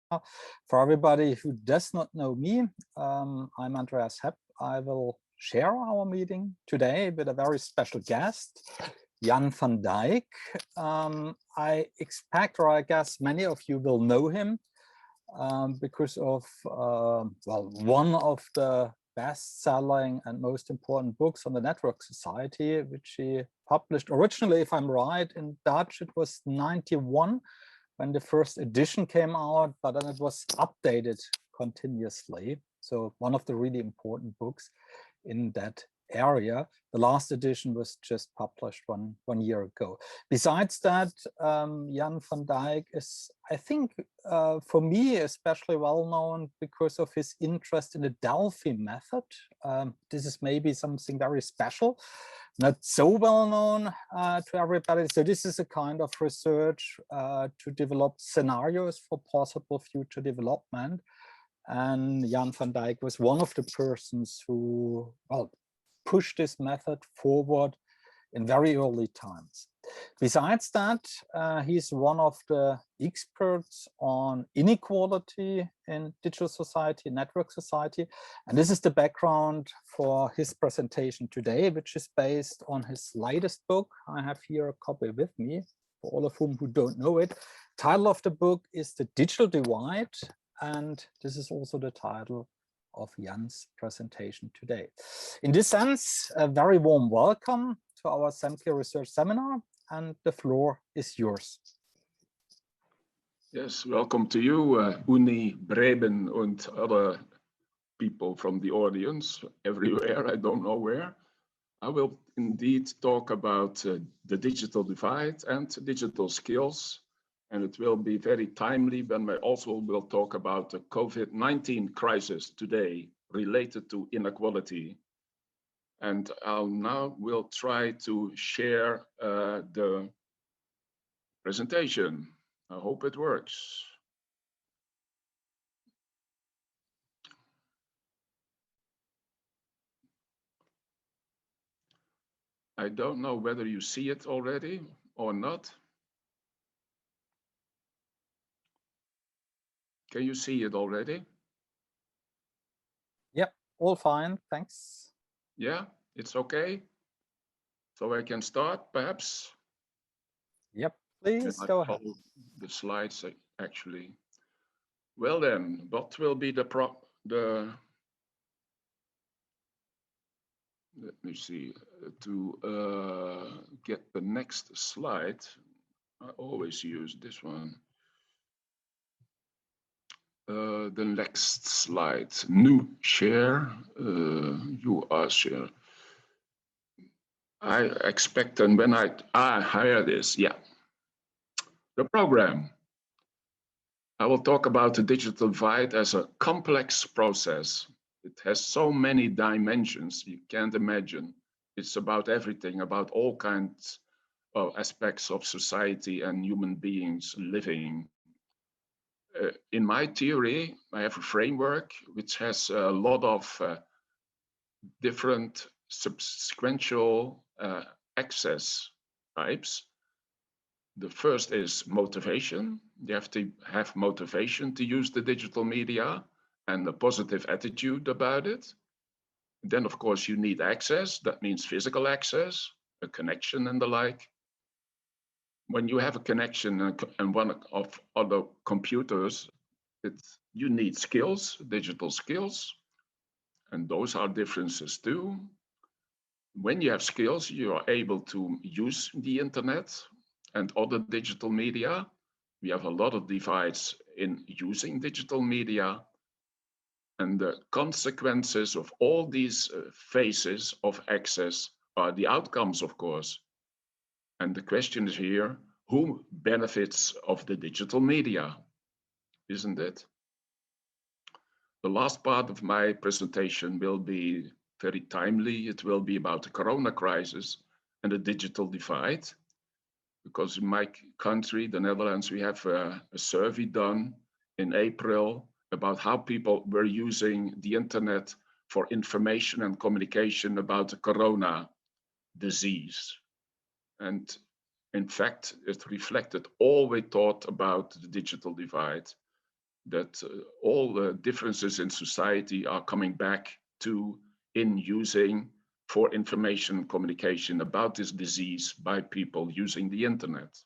For everybody who does not know me, I'm Andreas Hepp. I will share our meeting today with a very special guest, Jan van Dijk. I expect, or I guess many of you will know him because of, well, one of the best-selling and most important books on the network society, which he published originally, if I'm right, in Dutch, it was 91 when the first edition came out, but then it was updated continuously. So one of the really important books in that area. The last edition was just published one year ago. Besides that, Jan van Dijk is, I think, for me, especially well known because of his interest in the Delphi method. This is maybe something very special, not so well known to everybody. So this is a kind of research to develop scenarios for possible future development. And Jan van Dijk was one of the persons who, well, pushed this method forward in very early times. Besides that, he's one of the experts on inequality in digital society, network society. And this is the background for his presentation today, which is based on his latest book. I have here a copy with me, for all of whom who don't know it. Title of the book is The Digital Divide. And this is also the title of Jan's presentation today. In this sense, a very warm welcome to our ZeMKI Research Seminar, and the floor is yours. Yes, welcome to you, Uni, Breben, and other people from the audience everywhere, I don't know where. I will indeed talk about the digital divide and digital skills. And it will be very timely when I also will talk about the COVID-19 crisis today related to inequality. And I'll now will try to share the presentation. I hope it works. I don't know whether you see it already or not. Can you see it already? Yep, all fine, thanks. Yeah, it's okay. So I can start, perhaps? Yep, please go ahead. The slides, actually. Well then, what will be let me see, to get the next slide. I always use this one. The next slide, new share, you are share. I expect, and when here it is, yeah. The program. I will talk about the digital divide as a complex process. It has so many dimensions you can't imagine. It's about everything, about all kinds of aspects of society and human beings living. In my theory, I have a framework which has a lot of different subsequential access types. The first is motivation. You have to have motivation to use the digital media and a positive attitude about it. Then, of course, you need access. That means physical access, a connection and the like. When you have a connection and one of other computers, you need skills, digital skills, and those are differences too. When you have skills, you are able to use the internet and other digital media. We have a lot of divides in using digital media, and the consequences of all these phases of access are the outcomes, of course. And the question is here, who benefits of the digital media, isn't it? The last part of my presentation will be very timely. It will be about the Corona crisis and the digital divide. Because in my country, the Netherlands, we have a survey done in April about how people were using the internet for information and communication about the Corona disease. And in fact, it reflected all we thought about the digital divide. that all the differences in society are coming back to in using for information communication about this disease by people using the internet.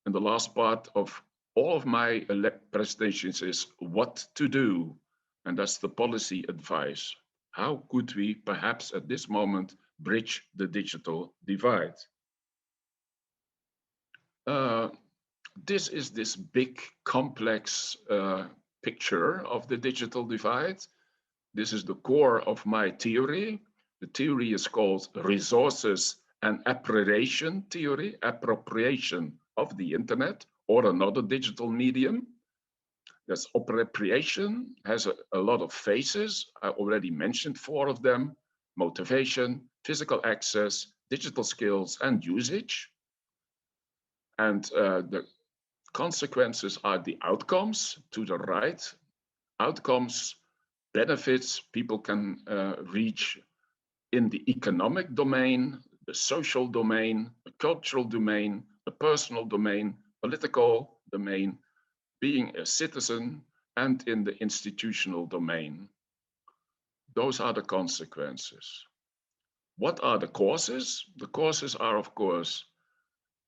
And the last part of all of my presentations is what to do. And that's the policy advice. How could we perhaps at this moment bridge the digital divide? This is this big complex picture of the digital divide. This is the core of my theory. The theory is called Resources and Appropriation Theory, appropriation of the internet or another digital medium. That's appropriation, has a lot of phases. I already mentioned 4 of them: motivation, physical access, digital skills, and usage. And the consequences are the outcomes to the right. Outcomes, benefits people can reach in the economic domain, the social domain, the cultural domain, the personal domain, political domain, being a citizen, and in the institutional domain. Those are the consequences. What are the causes? The causes are, of course,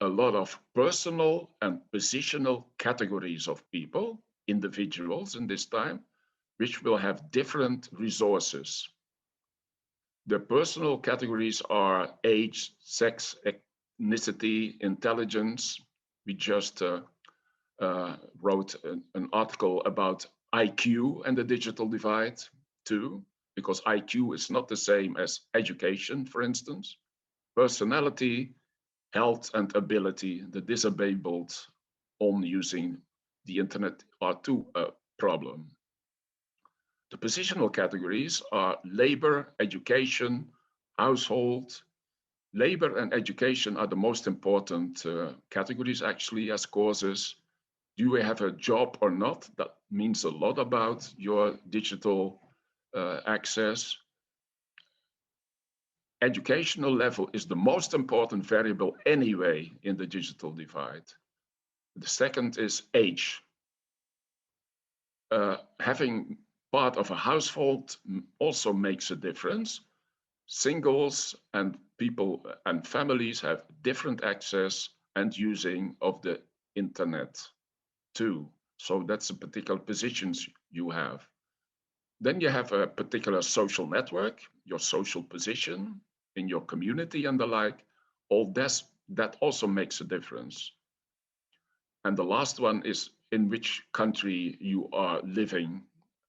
a lot of personal and positional categories of people, individuals in this time, which will have different resources. The personal categories are age, sex, ethnicity, intelligence. We just wrote an article about IQ and the digital divide too, because IQ is not the same as education, for instance. Personality, health and ability, the disabled on using the internet are too a problem. The positional categories are labor, education, household. Labor and education are the most important categories actually as causes. Do you have a job or not? That means a lot about your digital access. Educational level is the most important variable anyway in the digital divide. The second is age. Having part of a household also makes a difference. Singles and people and families have different access and using of the internet too. So that's the particular positions you have. Then you have a particular social network, your social position in your community and the like. All this, that also makes a difference. And the last one is in which country you are living,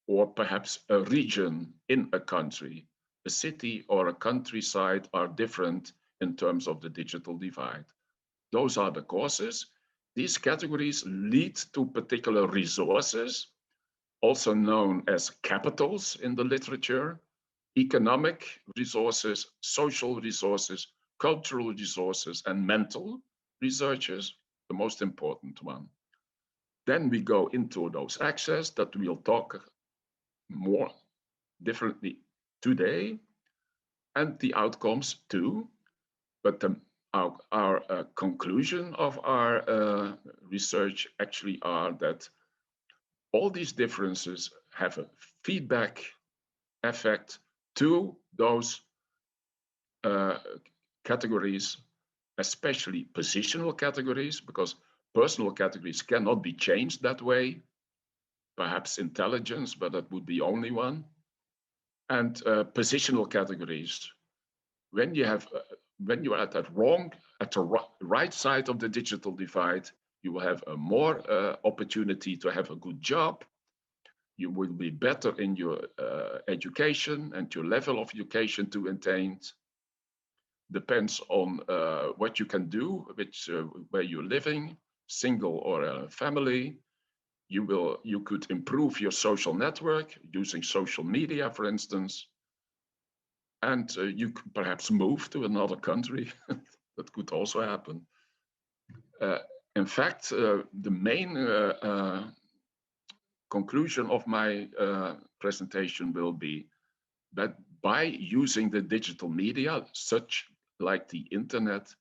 or perhaps a region in a country. A city or a countryside are different in terms of the digital divide. Those are the causes. These categories lead to particular resources, also known as capitals in the literature: economic resources, social resources, cultural resources, and mental researches, the most important one. Then we go into those access that we'll talk more differently today, and the outcomes too. But our conclusion of our research actually are that all these differences have a feedback effect to those categories, especially positional categories, because personal categories cannot be changed that way. Perhaps intelligence, but that would be only one. And positional categories. When you are at the right side of the digital divide, you will have a more opportunity to have a good job. You will be better in your education, and your level of education to attain depends on what you can do, where you're living, single or a family. You could improve your social network using social media, for instance, and you could perhaps move to another country. That could also happen. In fact, the main conclusion of my presentation will be that by using the digital media, such like the internet,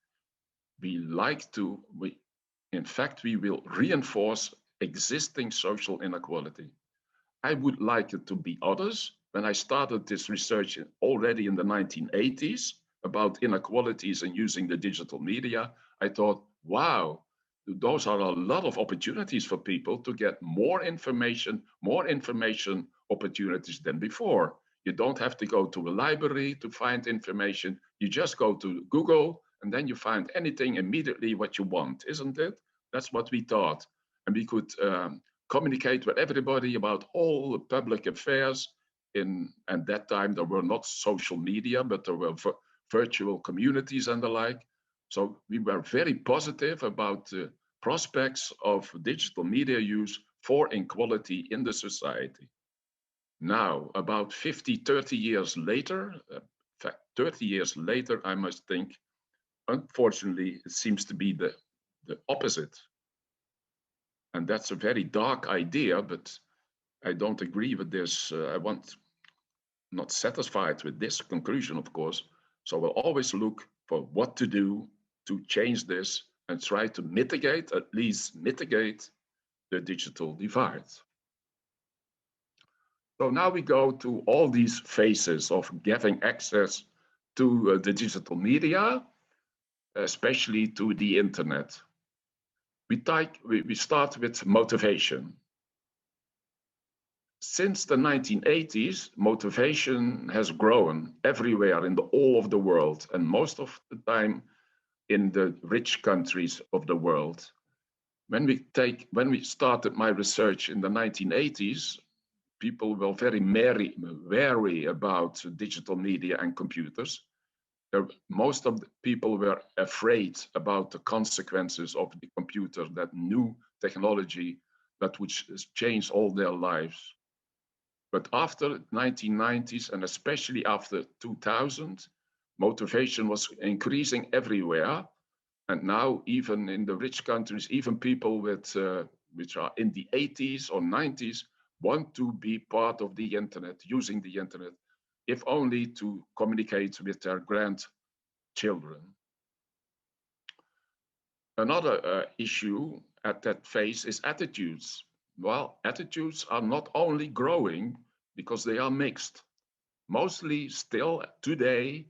in fact, we will reinforce existing social inequality. I would like it to be others. When I started this research already in the 1980s about inequalities and using the digital media, I thought, wow, those are a lot of opportunities for people to get more information opportunities than before. You don't have to go to a library to find information. You just go to Google and then you find anything immediately what you want, isn't it? That's what we thought. And we could communicate with everybody about all the public affairs. And that time there were not social media, but there were virtual communities and the like. So we were very positive about the prospects of digital media use for equality in the society. Now, about 30 years later, in fact, 30 years later, I must think, unfortunately, it seems to be the opposite. And that's a very dark idea, but I don't agree with this. Not satisfied with this conclusion, of course. So we'll always look for what to do to change this and try to mitigate, at least mitigate, the digital divide. So now we go to all these phases of getting access to the digital media, especially to the internet. We start with motivation. Since the 1980s, motivation has grown everywhere in all of the world, and most of the time in the rich countries of the world. When we started my research in the 1980s, people were very wary about digital media and computers. Most of the people were afraid about the consequences of the computer, that new technology that would change all their lives. But after the 1990s, and especially after 2000, motivation was increasing everywhere. And now, even in the rich countries, even people with, which are in the 80s or 90s want to be part of the internet, using the internet, if only to communicate with their grandchildren. Another issue at that phase is attitudes. Well, attitudes are not only growing because they are mixed. Mostly still today,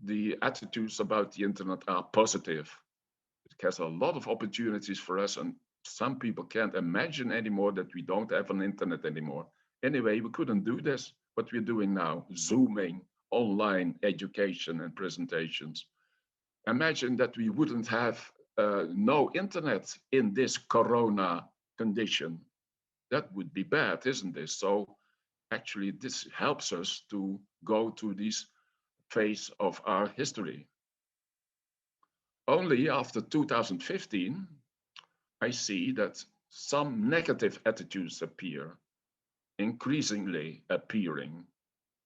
the attitudes about the internet are positive. It has a lot of opportunities for us, and some people can't imagine anymore that we don't have an internet anymore. Anyway, we couldn't do this, what we're doing now, Zooming, online education and presentations. Imagine that we wouldn't have no internet in this corona condition. That would be bad, isn't it? So actually, this helps us to go to this phase of our history. Only after 2015, I see that some negative attitudes appear, increasingly appearing.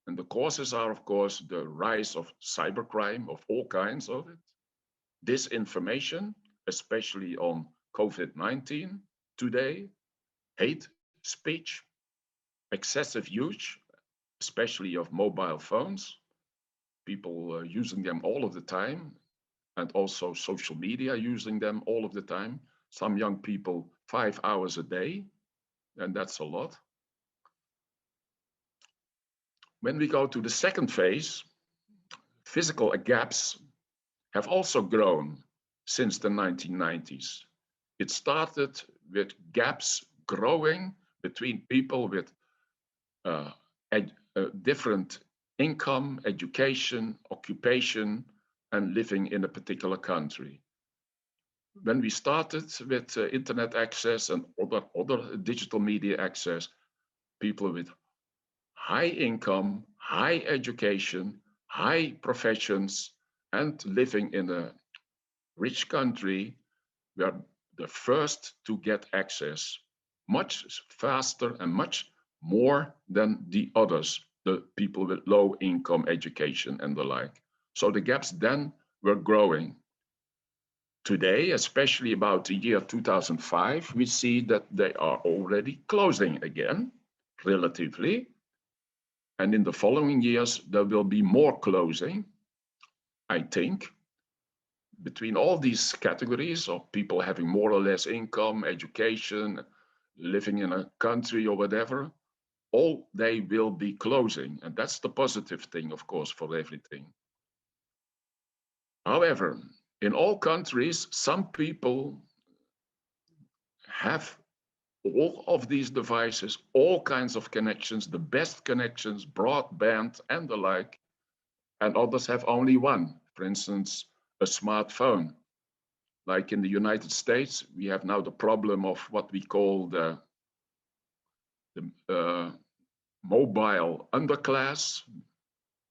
And the causes are, of course, the rise of cybercrime, of all kinds of it, disinformation, especially on COVID-19 today, hate speech, excessive use, especially of mobile phones, people using them all of the time, and also social media using them all of the time. Some young people 5 hours a day, and that's a lot. When we go to the second phase, physical gaps have also grown since the 1990s. It started with gaps growing between people with different income, education, occupation, and living in a particular country. When we started with internet access and other digital media access, people with high income, high education, high professions, and living in a rich country were the first to get access much faster and much more than the others, the people with low income education and the like. So the gaps then were growing. Today, especially about the year 2005, we see that they are already closing again, relatively. And in the following years, there will be more closing, I think, between all these categories of people having more or less income, education, living in a country or whatever, all they will be closing. And that's the positive thing, of course, for everything. However, in all countries, some people have all of these devices, all kinds of connections, the best connections, broadband and the like, and others have only one, for instance, a smartphone. Like in the United States, we have now the problem of what we call the mobile underclass,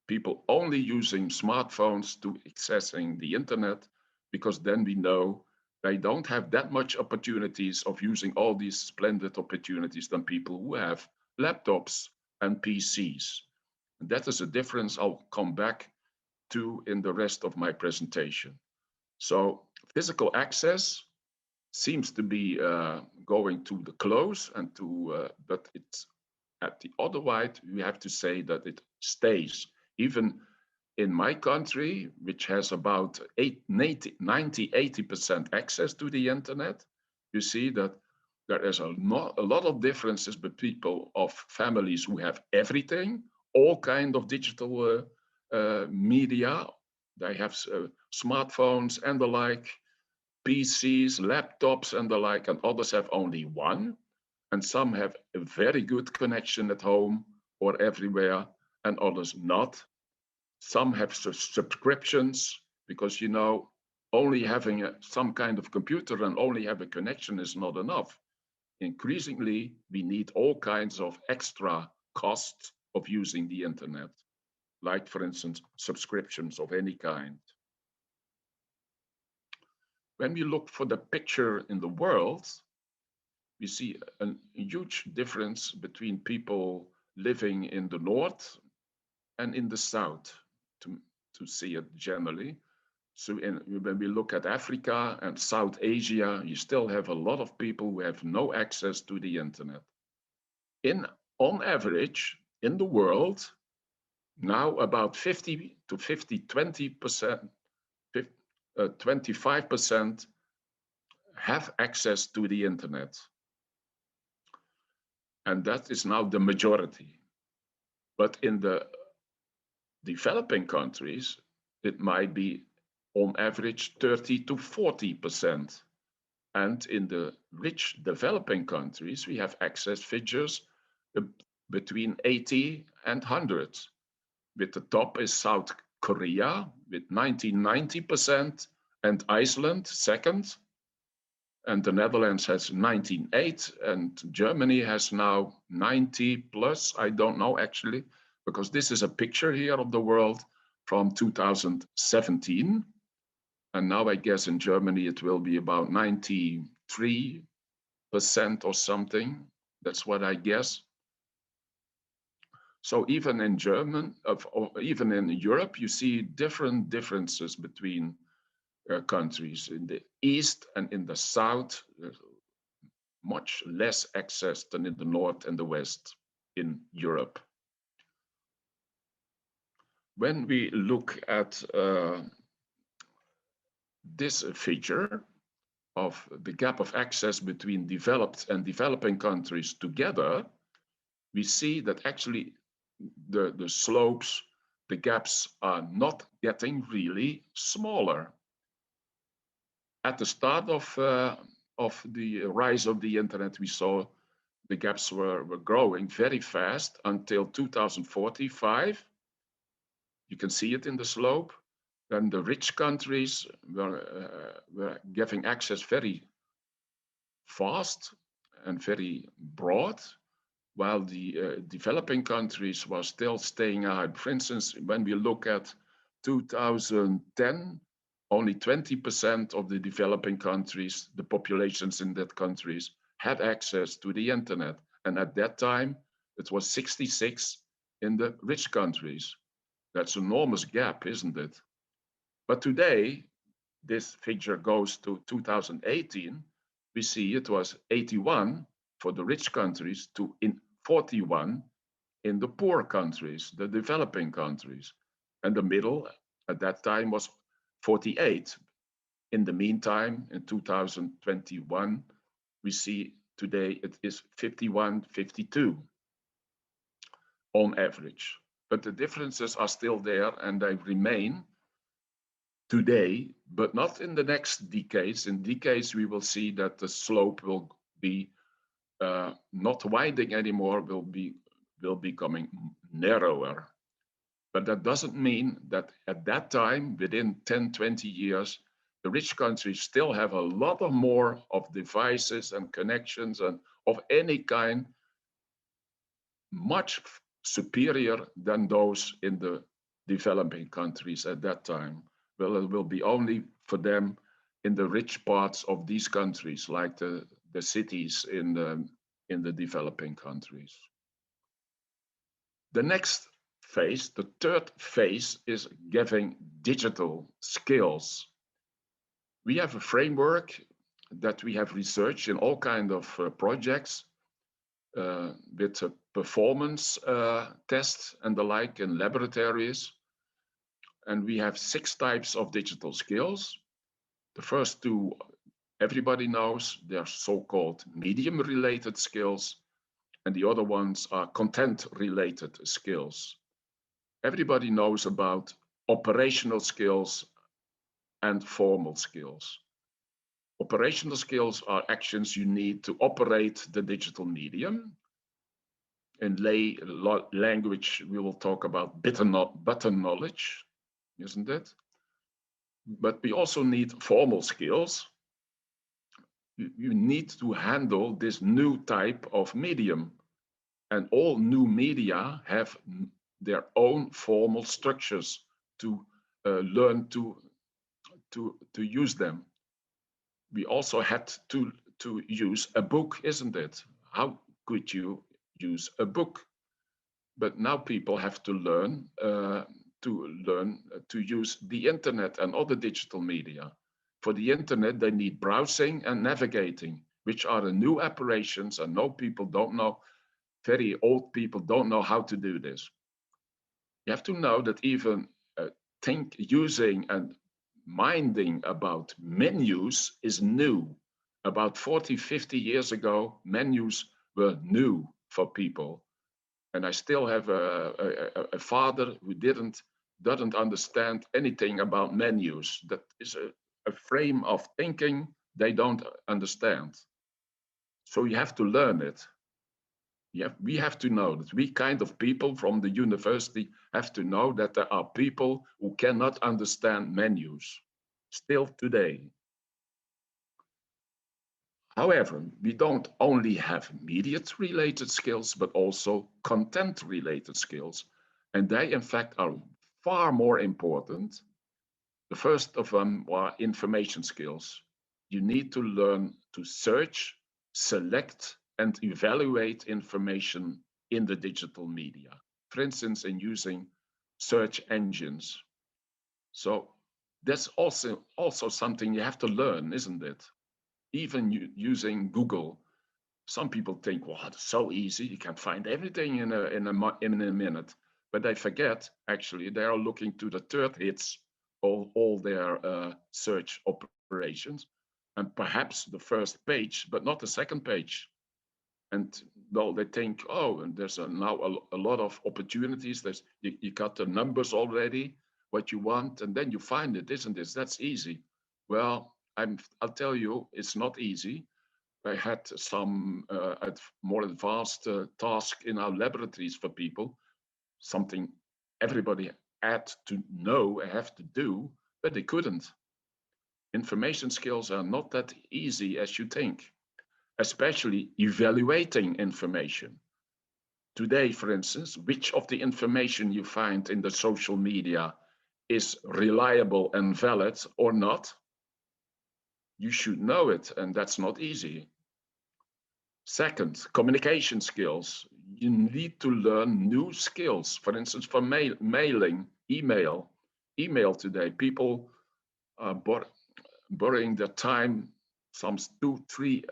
people only using smartphones to accessing the internet, because then we know they don't have that much opportunities of using all these splendid opportunities than people who have laptops and PCs. And that is a difference I'll come back to in the rest of my presentation. So physical access seems to be going to the close, and to but it's at the other side, we have to say that it stays. Even in my country, which has about 90-80% access to the internet, you see that there is a lot of differences between people of families who have everything, all kind of digital media. They have smartphones and the like, PCs, laptops and the like, and others have only one. And some have a very good connection at home or everywhere, and others not. Some have subscriptions, because, you know, only having some kind of computer and only have a connection is not enough. Increasingly, we need all kinds of extra costs of using the internet, like, for instance, subscriptions of any kind. When we look for the picture in the world, we see a huge difference between people living in the north and in the south, to see it generally. So when we look at Africa and South Asia, you still have a lot of people who have no access to the internet. On average, in the world, now about 50 to 20%, 25% have access to the internet. And that is now the majority. But in the developing countries, it might be on average 30 to 40%. And in the rich developing countries, we have access figures between 80 and 100. With the top is South Korea with 90%, and Iceland second. And the Netherlands has 98, and Germany has now 90 plus. I don't know actually, because this is a picture here of the world from 2017. And now I guess in Germany it will be about 93% or something. That's what I guess. So even in even in Europe, you see differences between countries. In the east and in the south, there's much less access than in the north and the west in Europe. When we look at this figure of the gap of access between developed and developing countries together, we see that actually the slopes, the gaps are not getting really smaller. At the start of the rise of the internet, we saw the gaps were growing very fast until 2045. You can see it in the slope. Then the rich countries were giving access very fast and very broad, while the developing countries were still staying out. For instance, when we look at 2010, only 20% of the developing countries, the populations in that countries, had access to the internet. And at that time, it was 66 in the rich countries. That's an enormous gap, isn't it? But today, this figure goes to 2018. We see it was 81 for the rich countries to 41 in the poor countries, the developing countries. And the middle at that time was 48. In the meantime, in 2021, we see Today it is 51, 52 on average. But the differences are still there and they remain today, but not in the next decades. In decades, we will see that the slope will be not widening anymore, will becoming narrower. But that doesn't mean that at that time, within 10, 20 years, the rich countries still have a lot of more of devices and connections and of any kind, much superior than those in the developing countries at that time. Well, it will be only for them in the rich parts of these countries, like the cities in the developing countries. The next phase, the third phase, is giving digital skills. We have a framework that we have researched in all kinds of projects with performance tests and the like in laboratories. And we have 6 types of digital skills. The first 2, everybody knows, they're so-called medium-related skills, and the other ones are content-related skills. Everybody knows about operational skills and formal skills. Operational skills are actions you need to operate the digital medium. In lay language, we will talk about button knowledge, isn't it? But we also need formal skills. You need to handle this new type of medium. And all new media have their own formal structures to learn to use them. We also had to use a book, isn't it? How could you use a book? But now people have to learn to use the internet and other digital media. For the internet, they need browsing and navigating, which are the new operations, and people don't know, very old people don't know how to do this. You have to know that even using and minding about menus is new. About 40, 50 years ago, menus were new for people. And I still have a father who doesn't understand anything about menus. That is a frame of thinking they don't understand. So you have to learn it. We have to know that we kind of people from the university have to know that there are people who cannot understand menus, still today. However, we don't only have media-related skills, but also content-related skills. And they, in fact, are far more important. The first of them are information skills. You need to learn to search, select, and evaluate information in the digital media. For instance, in using search engines. So that's also something you have to learn, isn't it? Even using Google, some people think, well, it's so easy, you can find everything in a minute. But they forget, actually, they are looking to the third hits of all their search operations, and perhaps the first page, but not the second page. And well, they think, oh, and there's now a lot of opportunities. You got the numbers already, what you want, and then you find it, isn't it? That's easy. Well, I'll tell you, it's not easy. I had some more advanced task in our laboratories for people, something everybody had to know, have to do, but they couldn't. Information skills are not that easy as you think, especially evaluating information. Today, for instance, which of the information you find in the social media is reliable and valid or not? You should know it, and that's not easy. Second, communication skills. You need to learn new skills. For instance, for mailing, email today, people are borrowing their time, some 2-3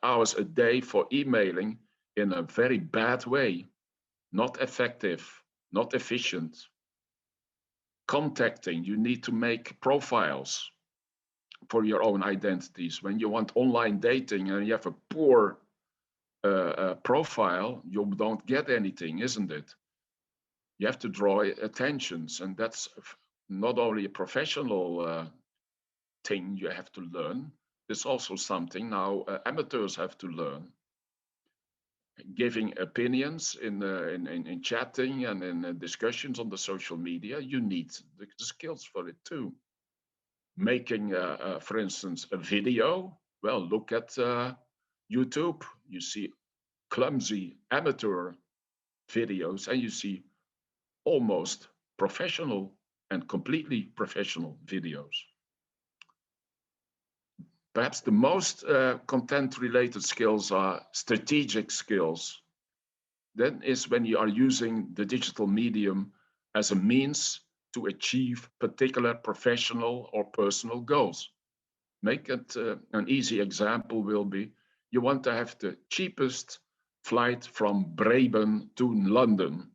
hours a day for emailing in a very bad way, not effective, not efficient. Contacting, you need to make profiles for your own identities. When you want online dating and you have a poor profile, you don't get anything, isn't it? You have to draw attentions, and that's not only a professional thing you have to learn, it's also something now amateurs have to learn. Giving opinions in chatting and in discussions on the social media, you need the skills for it too. Making, for instance, a video, well, look at YouTube, you see clumsy amateur videos, and you see almost professional and completely professional videos. Perhaps the most content-related skills are strategic skills. That is when you are using the digital medium as a means to achieve particular professional or personal goals. Make it an easy example will be, you want to have the cheapest flight from Bremen to London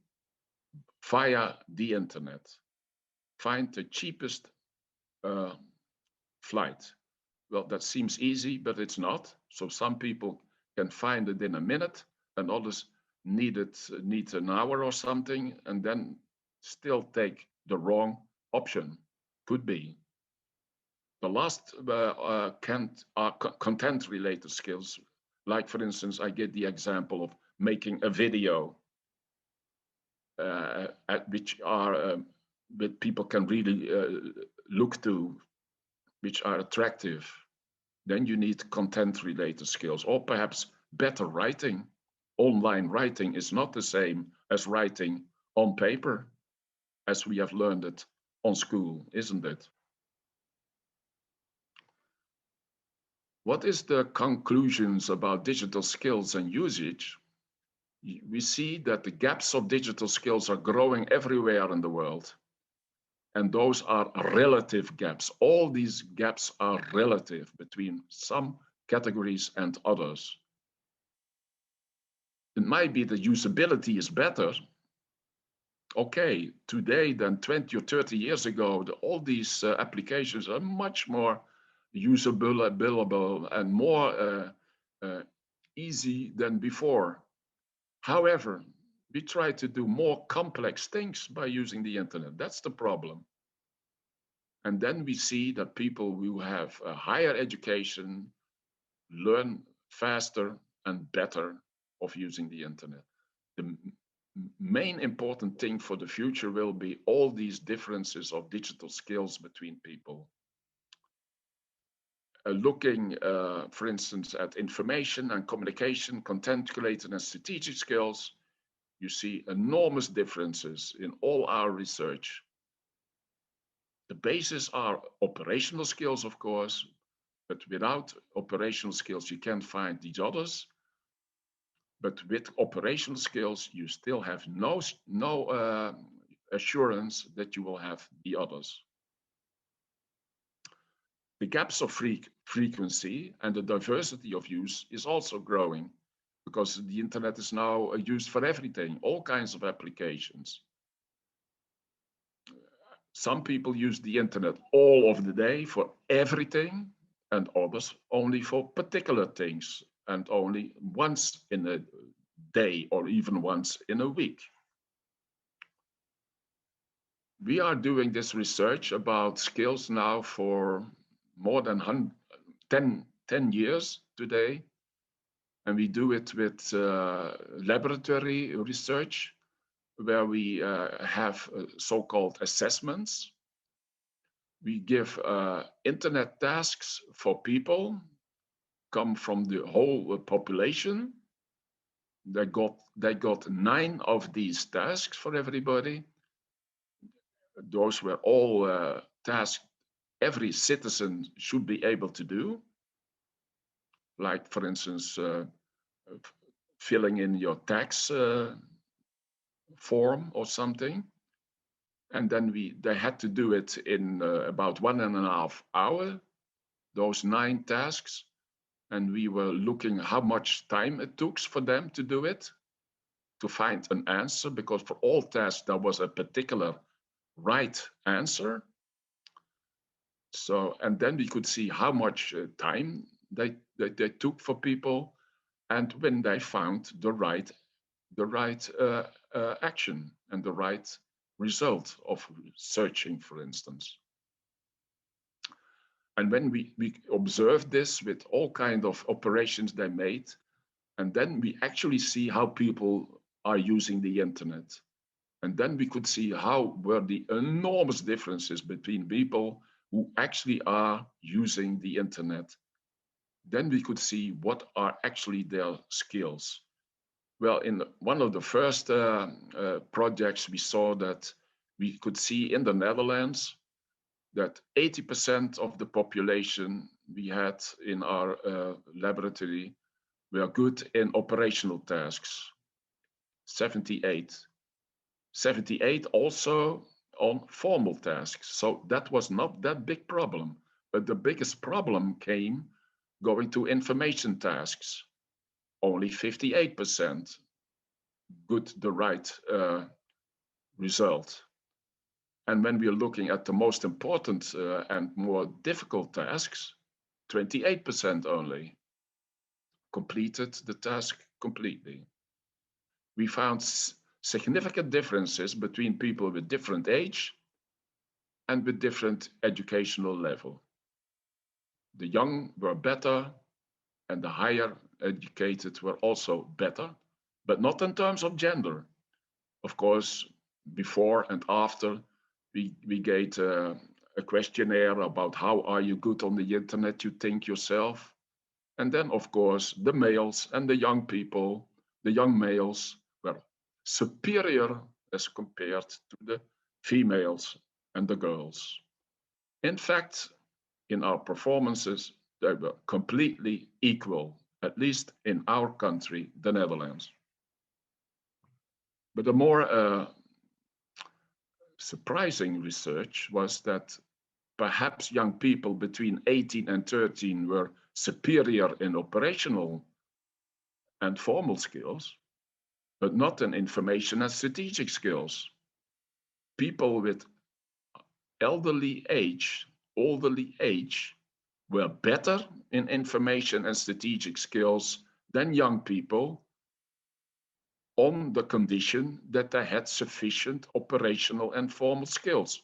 via the internet. Find the cheapest flight. Well, that seems easy, but it's not. So some people can find it in a minute, and others need an hour or something, and then still take the wrong option. Could be. The last content-related skills, like for instance, I get the example of making a video, which are that people can really look to, which are attractive. Then you need content-related skills, or perhaps better writing. Online writing is not the same as writing on paper, as we have learned it on school, isn't it? What is the conclusions about digital skills and usage? We see that the gaps of digital skills are growing everywhere in the world. And those are relative gaps. All these gaps are relative between some categories and others. It might be that usability is better. Okay, today than 20 or 30 years ago, all these applications are much more usable and more easy than before. However, we try to do more complex things by using the internet. That's the problem. And then we see that people who have a higher education learn faster and better of using the internet. The main important thing for the future will be all these differences of digital skills between people. Looking, for instance, at information and communication, content-related and strategic skills, you see enormous differences in all our research. The basis are operational skills, of course, but without operational skills, you can't find these others. But with operational skills, you still have no assurance that you will have the others. The gaps of frequency and the diversity of use is also growing, because the internet is now used for everything, all kinds of applications. Some people use the internet all of the day for everything, and others only for particular things, and only once in a day or even once in a week. We are doing this research about skills now for more than 10 years today, and we do it with laboratory research, where we have so-called assessments. We give internet tasks for people, come from the whole population. They got 9 of these tasks for everybody. Those were all tasks every citizen should be able to do. Like, for instance, filling in your tax form or something. And then they had to do it in about 1.5 hours, those 9 tasks. And we were looking how much time it took for them to do it, to find an answer, because for all tasks, there was a particular right answer. So, and then we could see how much time they took for people. and when they found the right action and the right result of searching, for instance. And when we observed this with all kinds of operations they made, and then we actually see how people are using the internet. And then we could see how were the enormous differences between people who actually are using the internet. Then we could see what are actually their skills. Well, in one of the first projects, we saw that we could see in the Netherlands that 80% of the population we had in our laboratory were good in operational tasks. 78. 78 also on formal tasks. So that was not that big problem. But the biggest problem came going to information tasks. Only 58% good the right result. And when we are looking at the most important and more difficult tasks, 28% only completed the task completely. We found significant differences between people with different age and with different educational level. The young were better and the higher educated were also better, but not in terms of gender. Of course, before and after, we gave a questionnaire about how are you good on the internet, you think yourself. And then, of course, the males and the young people, the young males were superior as compared to the females and the girls. In fact, in our performances, they were completely equal, at least in our country, the Netherlands. But the more surprising research was that perhaps young people between 18 and 13 were superior in operational and formal skills, but not in information and strategic skills. People with elderly age were better in information and strategic skills than young people on the condition that they had sufficient operational and formal skills.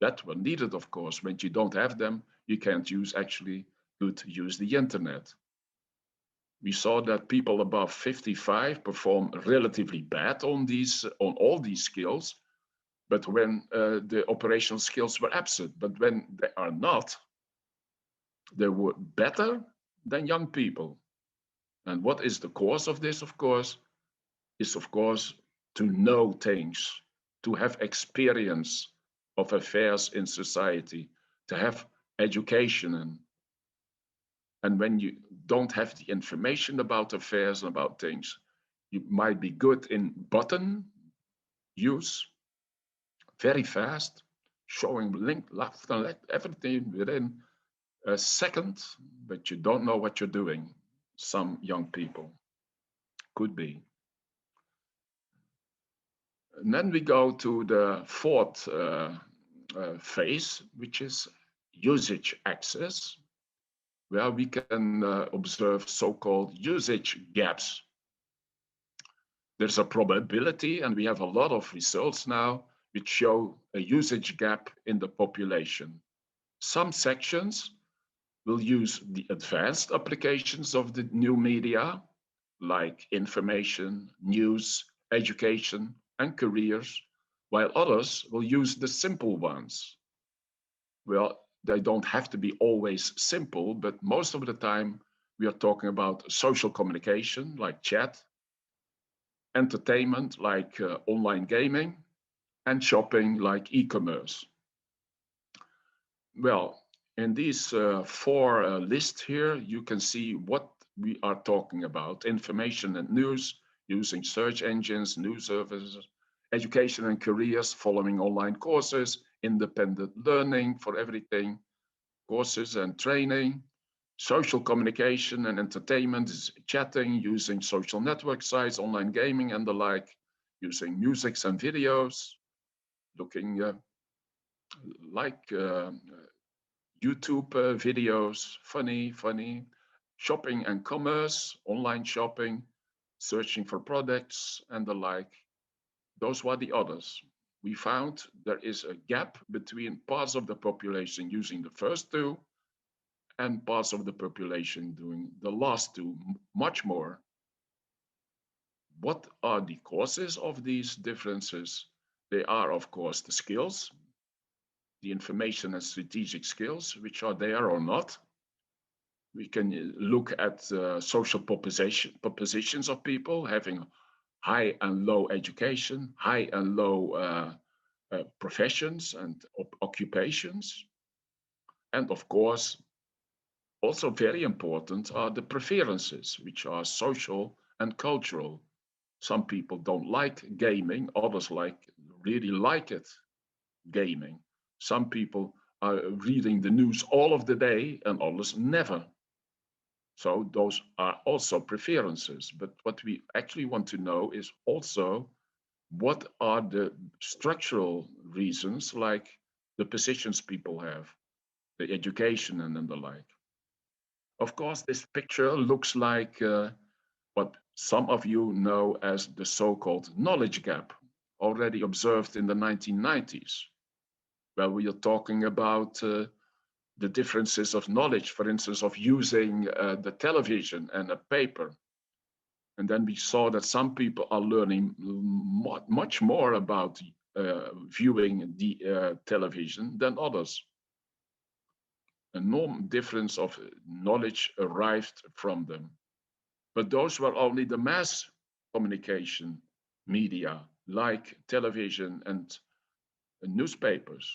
That were needed, of course. When you don't have them, you can't use the internet. We saw that people above 55 perform relatively bad on all these skills, but when the operational skills were absent. But when they are not, they were better than young people. And what is the cause of this, of course, is, of course, to know things, to have experience of affairs in society, to have education. And when you don't have the information about affairs and about things, you might be good in button use, very fast, showing link left and left, everything within a second, but you don't know what you're doing. Some young people could be. And then we go to the fourth phase, which is usage access, where we can observe so-called usage gaps. There's a probability, and we have a lot of results now which show a usage gap in the population. Some sections will use the advanced applications of the new media, like information, news, education, and careers, while others will use the simple ones. Well, they don't have to be always simple, but most of the time we are talking about social communication, like chat, entertainment, like online gaming, and shopping, like e-commerce. Well, in these four lists here, you can see what we are talking about: information and news, using search engines, news services, education and careers, following online courses, independent learning for everything, courses and training, social communication and entertainment is chatting, using social network sites, online gaming and the like, using music and videos, looking like YouTube videos, funny, shopping and commerce, online shopping, searching for products and the like. Those were the others. We found there is a gap between parts of the population using the first two and parts of the population doing the last two much more. What are the causes of these differences? They are, of course, the skills, the information and strategic skills, which are there or not. We can look at social propositions of people having high and low education, high and low professions and occupations. And of course, also very important are the preferences, which are social and cultural. Some people don't like gaming, others really like it, gaming. Some people are reading the news all of the day and others never. So those are also preferences. But what we actually want to know is also what are the structural reasons, like the positions people have, the education and the like. Of course, this picture looks like what some of you know as the so-called knowledge gap, already observed in the 1990s, where we are talking about the differences of knowledge, for instance, of using the television and a paper. And then we saw that some people are learning much more about viewing the television than others. A enormous difference of knowledge arrived from them. But those were only the mass communication media, like television and newspapers.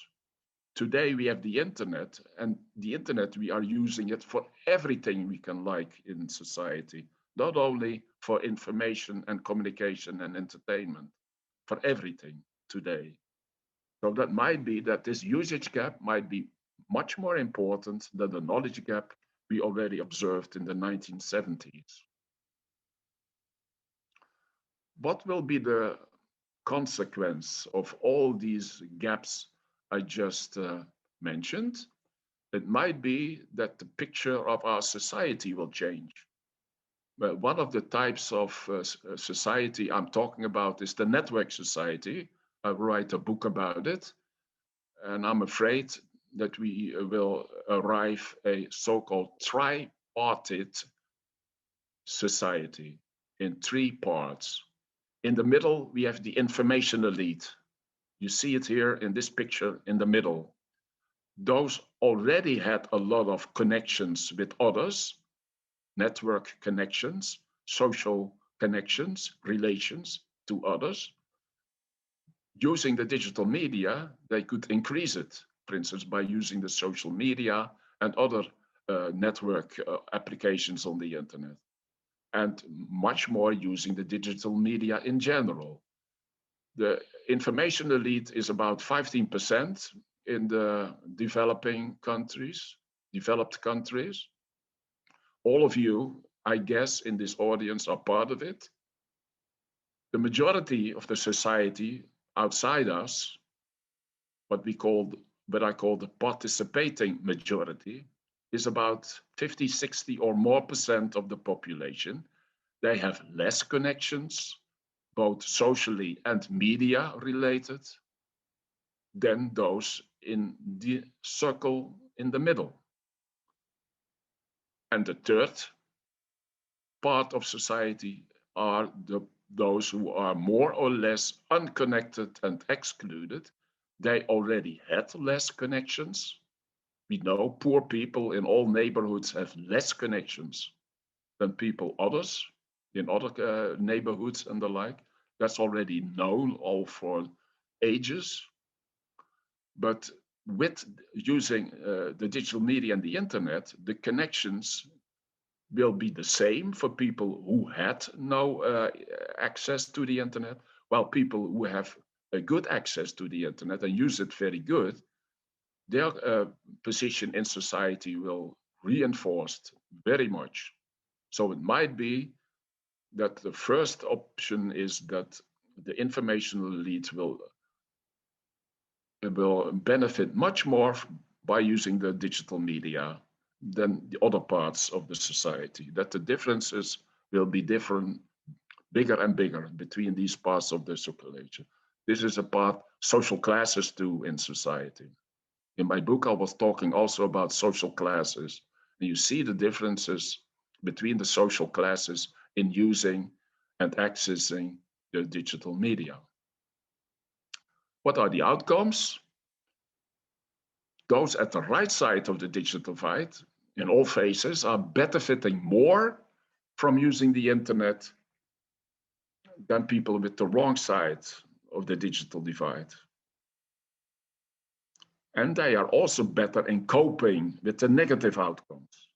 Today we have the internet, and the internet, we are using it for everything we can like in society, not only for information and communication and entertainment, for everything today. So that might be that this usage gap might be much more important than the knowledge gap we already observed in the 1970s. What will be the consequence of all these gaps I just mentioned? It might be that the picture of our society will change. Well, one of the types of society I'm talking about is the network society. I write a book about it, and I'm afraid that we will arrive a so-called tripartite society in three parts. In the middle, we have the information elite. You see it here in this picture in the middle. Those already had a lot of connections with others, network connections, social connections, relations to others. Using the digital media, they could increase it, for instance, by using the social media and other network applications on the internet, and much more using the digital media in general. The information elite is about 15% in the developed countries. All of you, I guess, in this audience are part of it. The majority of the society outside us, what I call the participating majority, is about 50, 60 or more % of the population. They have less connections, both socially and media related, than those in the circle in the middle. And the third part of society are those who are more or less unconnected and excluded. They already had less connections. We know poor people in all neighborhoods have less connections than people others in other neighborhoods and the like. That's already known all for ages. But with using the digital media and the internet, the connections will be the same for people who had no access to the internet, while people who have a good access to the internet and use it very good, their position in society will reinforced very much. So it might be that the first option is that the informational elite will benefit much more by using the digital media than the other parts of the society, that the differences will be different, bigger and bigger between these parts of the population. This is a part social classes do in society. In my book, I was talking also about social classes. And you see the differences between the social classes in using and accessing the digital media. What are the outcomes? Those at the right side of the digital divide, in all phases, are benefiting more from using the internet than people with the wrong side of the digital divide. And they are also better in coping with the negative outcomes.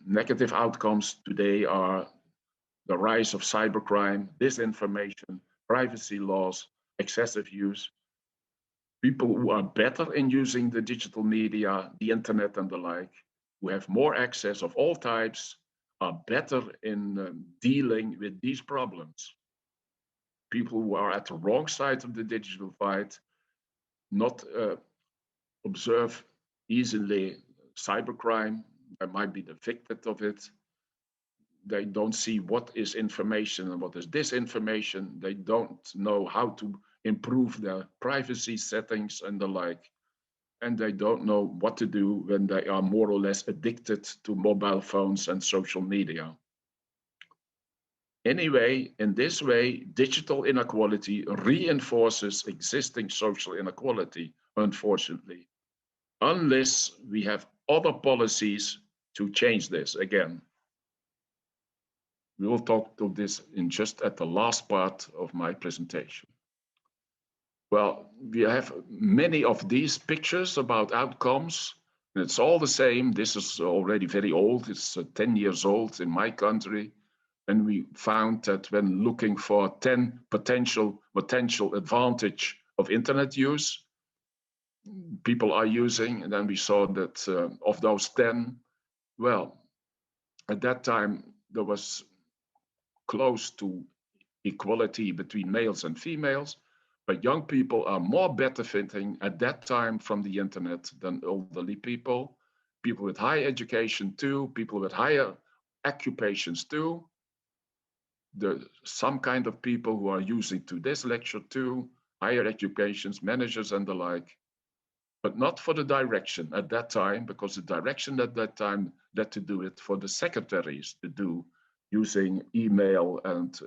Negative outcomes today are the rise of cybercrime, disinformation, privacy laws, excessive use. People who are better in using the digital media, the internet and the like, who have more access of all types, are better in dealing with these problems. People who are at the wrong side of the digital divide, not observe easily cybercrime, they might be the victim of it. They don't see what is information and what is disinformation. They don't know how to improve their privacy settings and the like. And they don't know what to do when they are more or less addicted to mobile phones and social media. Anyway, in this way, digital inequality reinforces existing social inequality, unfortunately, unless we have other policies to change this again. We will talk to this in just at the last part of my presentation. Well, we have many of these pictures about outcomes, and it's all the same. This is already very old. It's 10 years old in my country. And we found that when looking for 10 potential advantage of internet use, people are using, and then we saw that of those 10, well, at that time, there was close to equality between males and females, but young people are more benefiting at that time from the internet than elderly people, people with high education too, people with higher occupations too. Some kind of people who are using to this lecture too, higher occupations, managers and the like, but not for the direction at that time, because the direction at that time had to do it for the secretaries to do using email and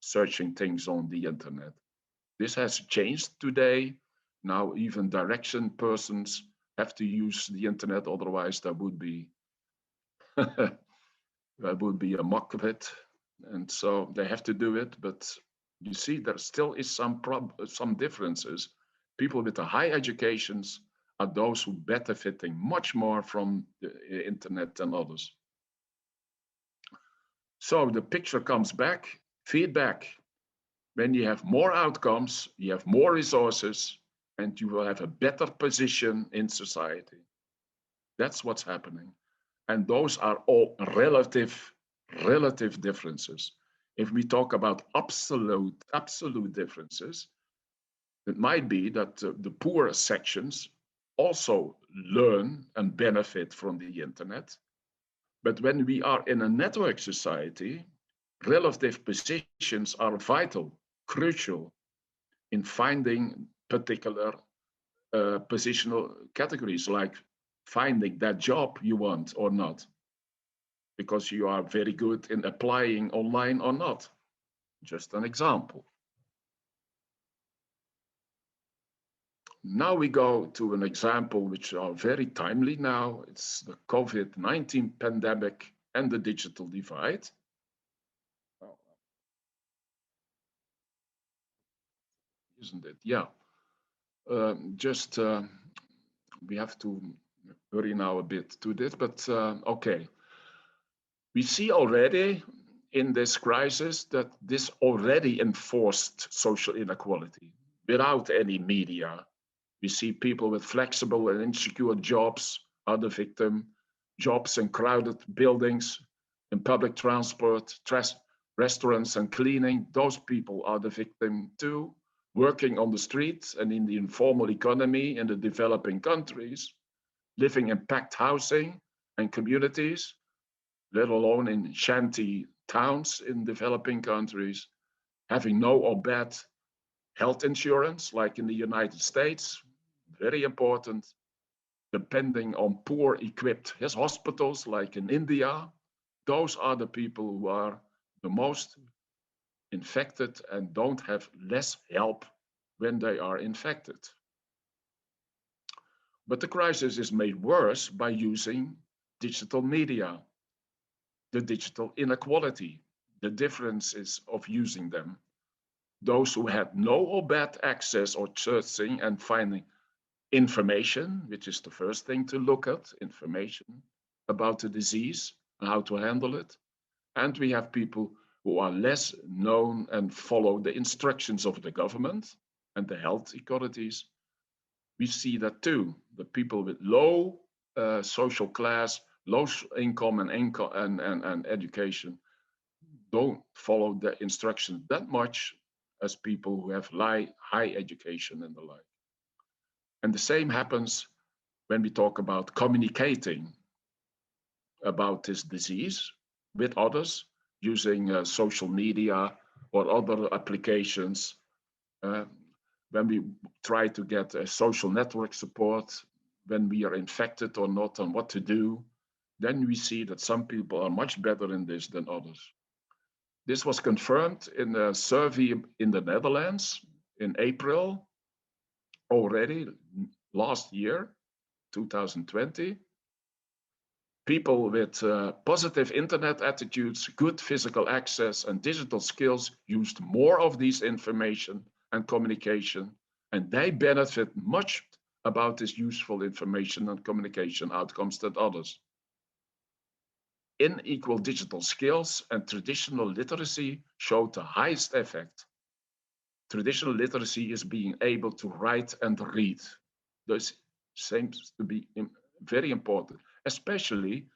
searching things on the internet. This has changed today. Now even direction persons have to use the internet, otherwise there would be there would be a mock of it. And so they have to do it, but you see there still is some differences. People with the high educations are those who benefiting much more from the internet than others. So the picture comes back, feedback. When you have more outcomes, you have more resources, and you will have a better position in society. That's what's happening. And those are all relative differences. If we talk about absolute differences, it might be that the poorer sections also learn and benefit from the internet. But when we are in a network society, relative positions are vital, crucial in finding particular positional categories, like finding that job you want or not, because you are very good in applying online or not. Just an example. Now we go to an example which are very timely now. It's the COVID-19 pandemic and the digital divide. Isn't it? Yeah. We have to hurry now a bit to this, but okay. We see already in this crisis that this already enforced social inequality without any media. We see people with flexible and insecure jobs are the victim, jobs in crowded buildings, in public transport, restaurants and cleaning, those people are the victim too. Working on the streets and in the informal economy in the developing countries, living in packed housing and communities, let alone in shanty towns in developing countries, having no or bad health insurance, like in the United States, very important, depending on poor equipped hospitals, like in India. Those are the people who are the most infected and don't have less help when they are infected. But the crisis is made worse by using digital media, the digital inequality, the differences of using them. Those who had no or bad access or searching and finding information, which is the first thing to look at, information about the disease and how to handle it. And we have people who are less known and follow the instructions of the government and the health authorities. We see that too. The people with low social class, low income and education don't follow the instructions that much as people who have high education and the like. And the same happens when we talk about communicating about this disease with others using social media or other applications. When we try to get a social network support, when we are infected or not, and what to do, then we see that some people are much better in this than others. This was confirmed in a survey in the Netherlands in April already last year, 2020. People with positive internet attitudes, good physical access, and digital skills used more of these information and communication, and they benefit much about this useful information and communication outcomes than others. Unequal digital skills and traditional literacy showed the highest effect. Traditional literacy is being able to write and read. This seems to be very important, especially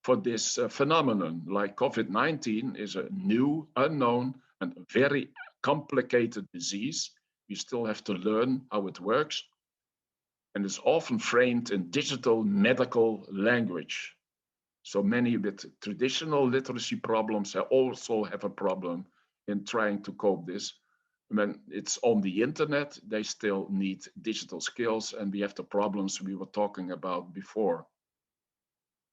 for this phenomenon. Like COVID-19 is a new, unknown, and very complicated disease. We still have to learn how it works. And it's often framed in digital medical language. So many with traditional literacy problems also have a problem in trying to cope this. When it's on the internet, they still need digital skills, and we have the problems we were talking about before.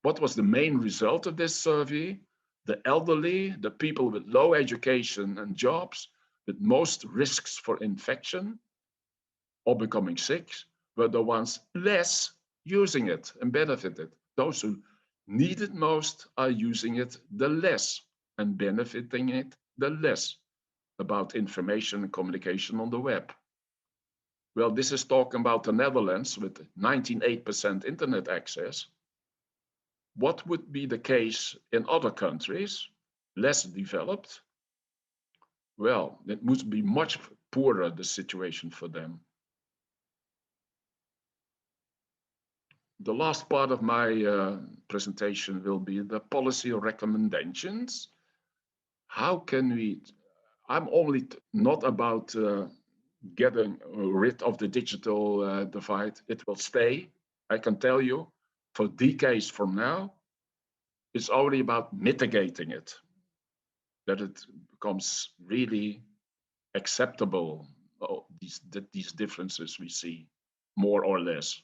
What was the main result of this survey? The elderly, the people with low education and jobs, with most risks for infection or becoming sick, were the ones less using it and benefited. Those who need it most are using it the less and benefiting it the less about information and communication on the web. Well, this is talking about the Netherlands with 98% internet access. What would be the case in other countries, less developed? Well, it must be much poorer, the situation for them. The last part of my presentation will be the policy recommendations. How can we, I'm only not about getting rid of the digital divide. It will stay, I can tell you, for decades from now. It's only about mitigating it, that it becomes really acceptable, these differences we see, more or less.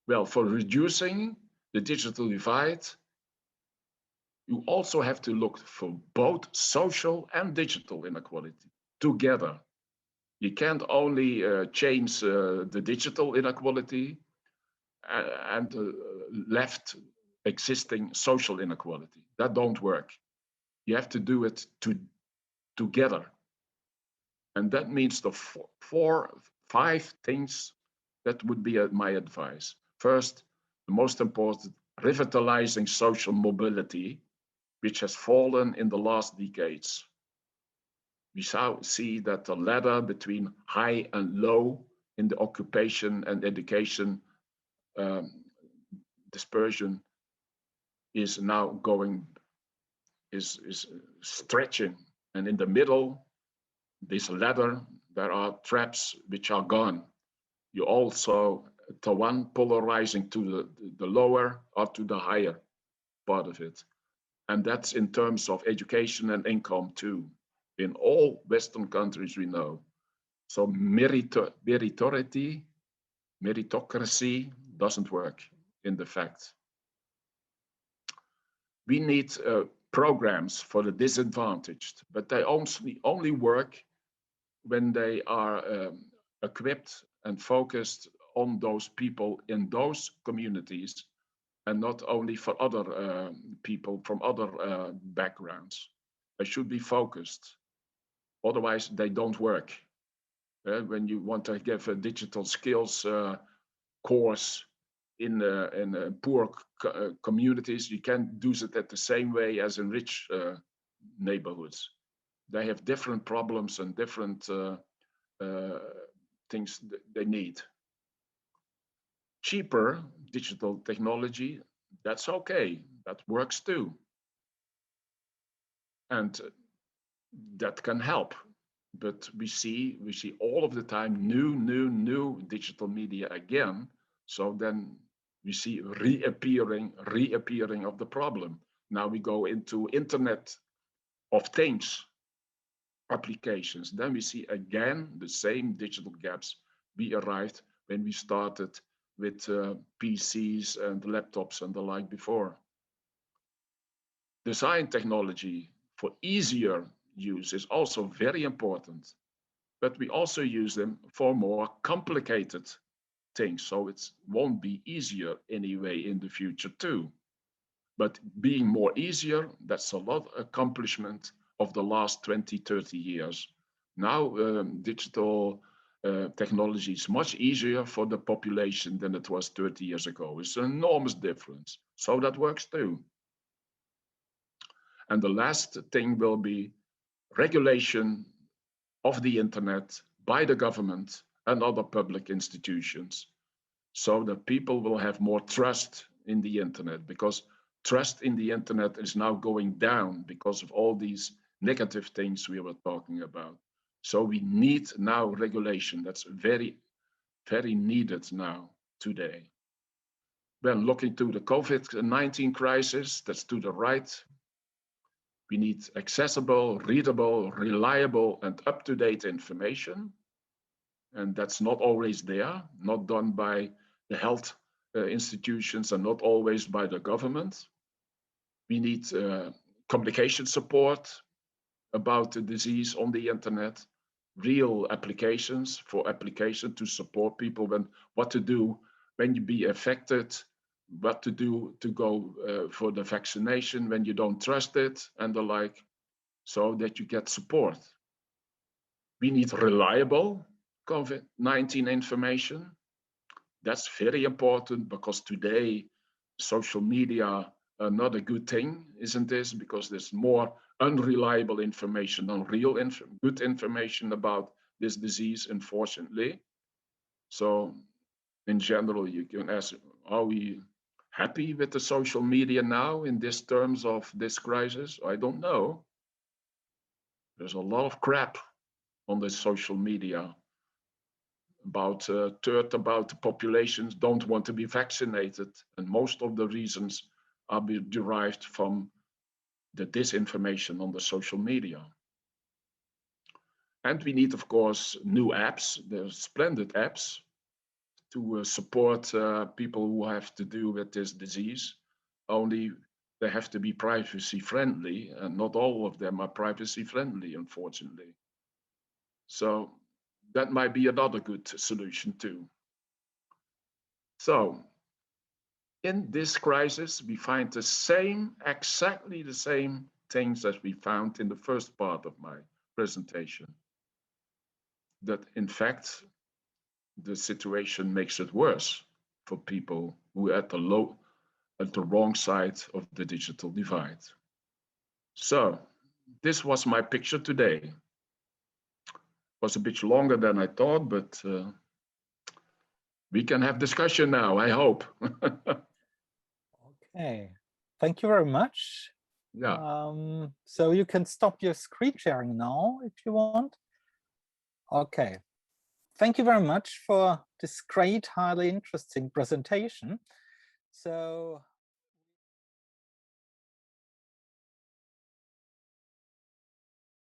Well, for reducing the digital divide, you also have to look for both social and digital inequality together. You can't only change the digital inequality and left existing social inequality. That don't work. You have to do it together. And that means the five things that would be my advice. First, the most important, revitalizing social mobility, which has fallen in the last decades. We see that the ladder between high and low in the occupation and education dispersion is now is stretching. And in the middle, this ladder, there are traps which are gone. You also to one polarizing to the lower or to the higher part of it. And that's in terms of education and income too. In all Western countries we know. So meritocracy doesn't work in the fact. We need programs for the disadvantaged, but they only work when they are equipped and focused on those people in those communities, and not only for other people from other backgrounds. They should be focused. Otherwise, they don't work. When you want to give a digital skills course in poor communities, you can't do it at the same way as in rich neighborhoods. They have different problems and different things they need. Cheaper digital technology, that's okay, that works too. And that can help. But we see all of the time new digital media again. So then we see reappearing of the problem. Now we go into Internet of Things applications. Then we see again the same digital gaps we arrived when we started with PCs and laptops and the like before. Design technology for easier use is also very important, but we also use them for more complicated things, so it won't be easier anyway in the future too. But being more easier, that's a lot of accomplishment of the last 20-30 years. Now digital technology is much easier for the population than it was 30 years ago. It's an enormous difference, so that works too. And the last thing will be regulation of the internet by the government and other public institutions, so that people will have more trust in the internet, because trust in the internet is now going down because of all these negative things we were talking about. So we need now regulation. That's very, very needed now today. When looking to the COVID-19 crisis, that's to the right. We need accessible, readable, reliable, and up-to-date information. And that's not always there, not done by the health institutions and not always by the government. We need communication support about the disease on the internet, real applications to support people when what to do when you be affected, what to do to go for the vaccination when you don't trust it and the like, so that you get support. We need reliable COVID-19 information. That's very important, because today social media are not a good thing, isn't this? Because there's more unreliable information than real good information about this disease, unfortunately. So in general, you can ask, are we happy with the social media now in this terms of this crisis? I don't know. There's a lot of crap on the social media. About a third about the populations don't want to be vaccinated, and most of the reasons are derived from the disinformation on the social media. And we need, of course, new apps. There's splendid apps to support people who have to do with this disease. Only they have to be privacy friendly, and not all of them are privacy friendly, unfortunately. So that might be another good solution too. So in this crisis, we find the same, exactly the same things as we found in the first part of my presentation. That in fact, the situation makes it worse for people who are at the wrong side of the digital divide. So this was my picture today. It was a bit longer than I thought, but we can have discussion now, I hope. Okay, thank you very much. Yeah. So you can stop your screen sharing now if you want. Okay, thank you very much for this great, highly interesting presentation. So